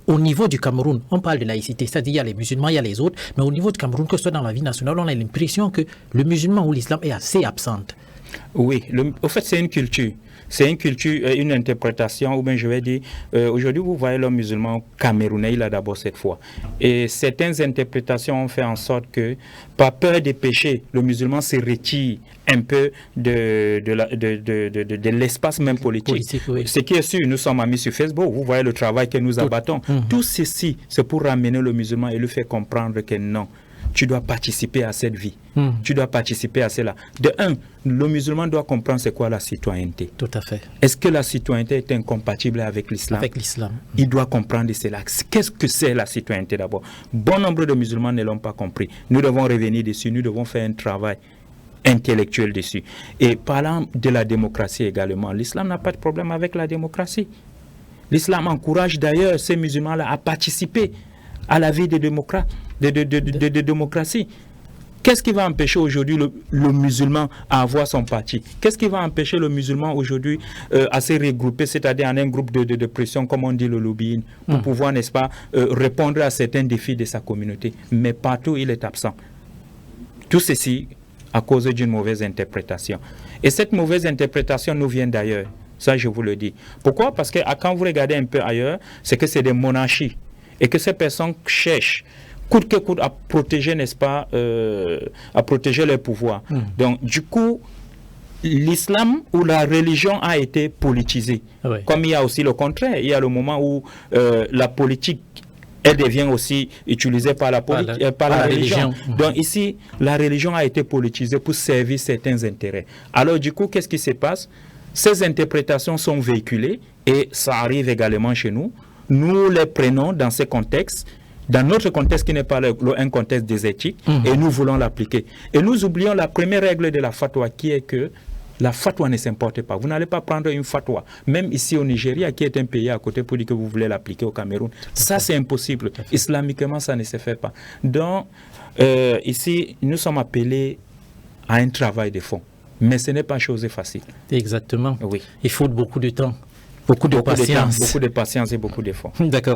au niveau du Cameroun, on parle de laïcité, c'est-à-dire il y a les musulmans, il y a les autres, mais au niveau du Cameroun, que ce soit dans la vie nationale, on a l'impression que le musulman ou l'islam est assez absente. Oui, au fait, c'est une culture. C'est une culture, une interprétation, ou bien je vais dire, aujourd'hui vous voyez l'homme musulman camerounais, il a d'abord cette foi. Et certaines interprétations ont fait en sorte que, par peur des péchés, le musulman se retire un peu de l'espace même politique. Oui. Ce qui est sûr, nous sommes amis sur Facebook, vous voyez le travail que nous abattons. Tout ceci, c'est pour ramener le musulman et lui faire comprendre que non, tu dois participer à cette vie. Tu dois participer à cela. De un, le musulman doit comprendre c'est quoi la citoyenneté. Tout à fait. Est-ce que la citoyenneté est incompatible avec l'islam? Avec l'islam. Il doit comprendre cela. Qu'est-ce que c'est la citoyenneté d'abord? Bon nombre de musulmans ne l'ont pas compris. Nous devons revenir dessus, nous devons faire un travail intellectuel dessus. Et parlant de la démocratie également, l'islam n'a pas de problème avec la démocratie. L'islam encourage d'ailleurs ces musulmans-là à participer à la vie des démocrates, de démocratie. Qu'est-ce qui va empêcher aujourd'hui le musulman à avoir son parti? Qu'est-ce qui va empêcher le musulman aujourd'hui à se regrouper, c'est-à-dire en un groupe de pression, comme on dit le lobbying, pour pouvoir, n'est-ce pas, répondre à certains défis de sa communauté? Mais partout, il est absent. Tout ceci à cause d'une mauvaise interprétation. Et cette mauvaise interprétation nous vient d'ailleurs. Ça, je vous le dis. Pourquoi? Parce que quand vous regardez un peu ailleurs, c'est que c'est des monarchies. Et que ces personnes cherchent, coûte que coûte, à protéger, n'est-ce pas, à protéger leur pouvoir. Donc, du coup, l'islam ou la religion a été politisée. Oui. Comme il y a aussi le contraire. Il y a le moment où la politique, elle devient aussi utilisée par la religion. Donc, ici, la religion a été politisée pour servir certains intérêts. Alors, du coup, qu'est-ce qui se passe? Ces interprétations sont véhiculées et ça arrive également chez nous. Nous les prenons dans ces contextes, dans notre contexte qui n'est pas un contexte des éthiques, et nous voulons l'appliquer. Et nous oublions la première règle de la fatwa qui est que la fatwa ne s'importe pas. Vous n'allez pas prendre une fatwa, même ici au Nigeria, qui est un pays à côté, pour dire que vous voulez l'appliquer au Cameroun. Ça, c'est impossible. Islamiquement, ça ne se fait pas. Donc, ici, nous sommes appelés à un travail de fond. Mais ce n'est pas chose facile. Exactement. Oui. Il faut beaucoup de temps. Beaucoup de patience. Beaucoup de patience et beaucoup d'efforts. D'accord.